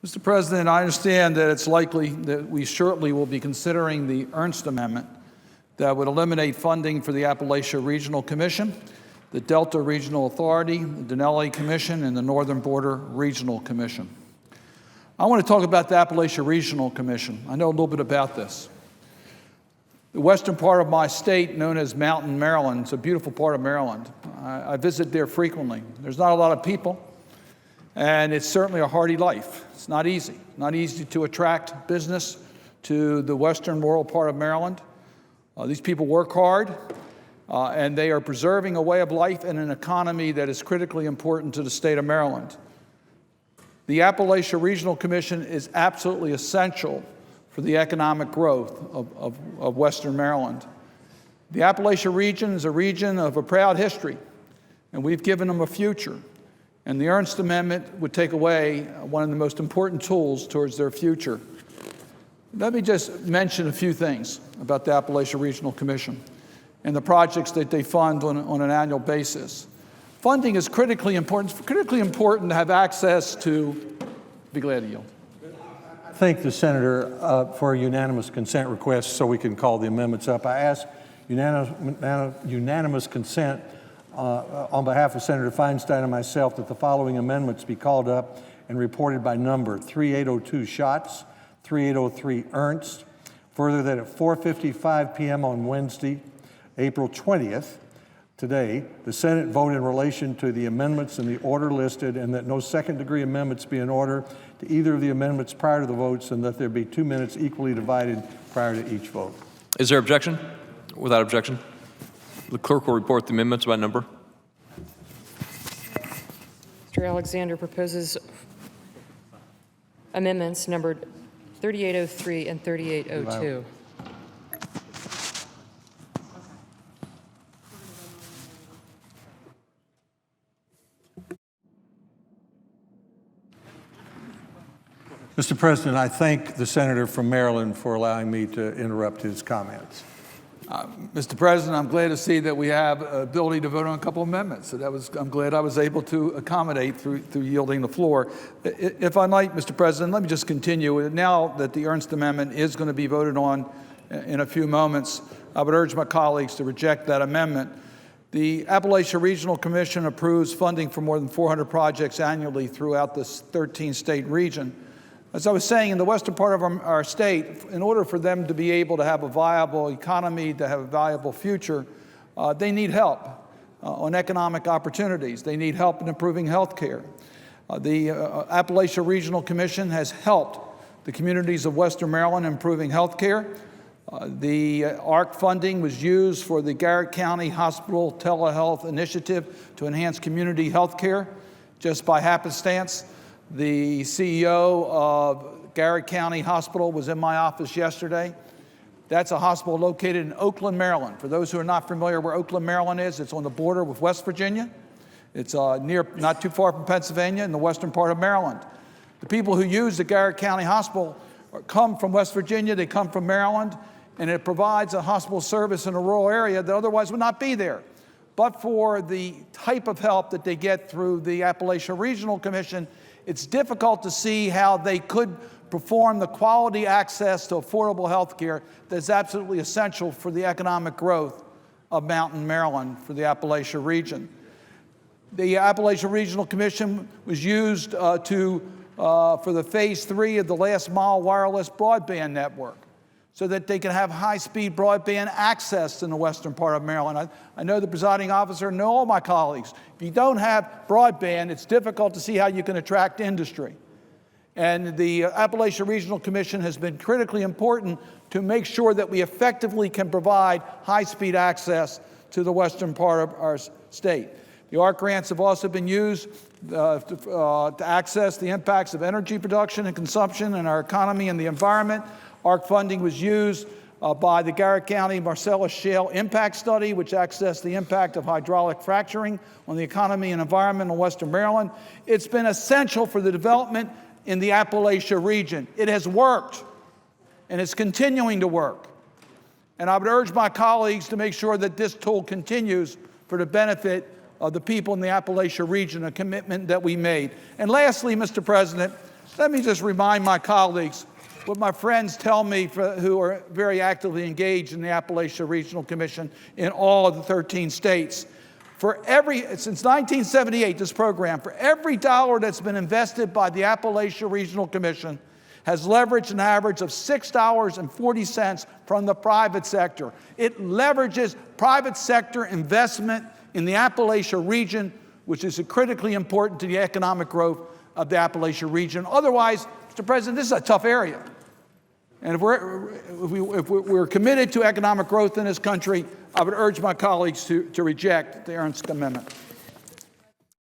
Mr. President, I understand that it's likely that we shortly will be considering the Ernst Amendment that would eliminate funding for the Appalachian Regional Commission, the Delta Regional Authority, the Denali Commission, and the Northern Border Regional Commission. I want to talk about the Appalachian Regional Commission. I know a little bit about this. The western part of my state, known as Mountain Maryland, is a beautiful part of Maryland. I visit there frequently. There's not a lot of people, and it's certainly a hardy life. It's not easy to attract business to the western rural part of Maryland. These people work hard, and they are preserving a way of life and an economy that is critically important to the state of Maryland. The Appalachian Regional Commission is absolutely essential for the economic growth of Western Maryland. The Appalachian region is a region of a proud history, and we've given them a future. And the Ernst Amendment would take away one of the most important tools towards their future. Let me just mention a few things about the Appalachian Regional Commission and the projects that they fund on an annual basis. Funding is critically important. It's critically important to have access to, be glad to yield. I thank the senator for a unanimous consent request so we can call the amendments up. I ask unanimous consent on behalf of Senator Feinstein and myself that the following amendments be called up and reported by number: 3802 Schatz, 3803 Ernst. Further, that at 4:55 p.m. on Wednesday, April 20th, today, the Senate vote in relation to the amendments in the order listed, and that no second-degree amendments be in order to either of the amendments prior to the votes, and that there be 2 minutes equally divided prior to each vote. Is there objection? Without objection, the clerk will report the amendments by number. Mr. Alexander proposes amendments numbered 3803 and 3802. Mr. President, I thank the senator from Maryland for allowing me to interrupt his comments. Mr. President, I'm glad to see that we have ability to vote on a couple amendments. So I'm glad I was able to accommodate through yielding the floor. If I might, Mr. President, let me just continue. Now that the Ernst Amendment is going to be voted on in a few moments, I would urge my colleagues to reject that amendment. The Appalachian Regional Commission approves funding for more than 400 projects annually throughout this 13-state region. As I was saying, in the western part of our state, in order for them to be able to have a viable economy, to have a viable future, they need help on economic opportunities. They need help in improving health care. The Appalachian Regional Commission has helped the communities of Western Maryland improving health care. The ARC funding was used for the Garrett County Hospital Telehealth Initiative to enhance community health care. Just by happenstance, the CEO of Garrett County Hospital was in my office yesterday. That's a hospital located in Oakland, Maryland. For those who are not familiar where Oakland, Maryland is, it's on the border with West Virginia. It's not too far from Pennsylvania in the western part of Maryland. The people who use the Garrett County Hospital come from West Virginia, they come from Maryland, and it provides a hospital service in a rural area that otherwise would not be there. But for the type of help that they get through the Appalachian Regional Commission, it's difficult to see how they could perform the quality access to affordable health care that's absolutely essential for the economic growth of Mountain Maryland for the Appalachia region. The Appalachian Regional Commission was used for the phase 3 of the last mile wireless broadband network, so that they can have high-speed broadband access in the western part of Maryland. I know the presiding officer and all my colleagues. If you don't have broadband, it's difficult to see how you can attract industry. And the Appalachian Regional Commission has been critically important to make sure that we effectively can provide high-speed access to the western part of our state. The ARC grants have also been used to access the impacts of energy production and consumption in our economy and the environment. ARC funding was used by the Garrett County Marcellus Shale Impact Study, which accessed the impact of hydraulic fracturing on the economy and environment in Western Maryland. It's been essential for the development in the Appalachia region. It has worked, and it's continuing to work. And I would urge my colleagues to make sure that this tool continues for the benefit of the people in the Appalachia region, a commitment that we made. And lastly, Mr. President, Let me just remind my colleagues what my friends tell me who are very actively engaged in the Appalachian Regional Commission in all of the 13 states. Since 1978, this program, for every dollar that's been invested by the Appalachian Regional Commission, has leveraged an average of $6.40 from the private sector. It leverages private sector investment in the Appalachia region, which is critically important to the economic growth of the Appalachia region. Otherwise, Mr. President, this is a tough area. And if we're committed to economic growth in this country, I would urge my colleagues to reject the Ernst Amendment.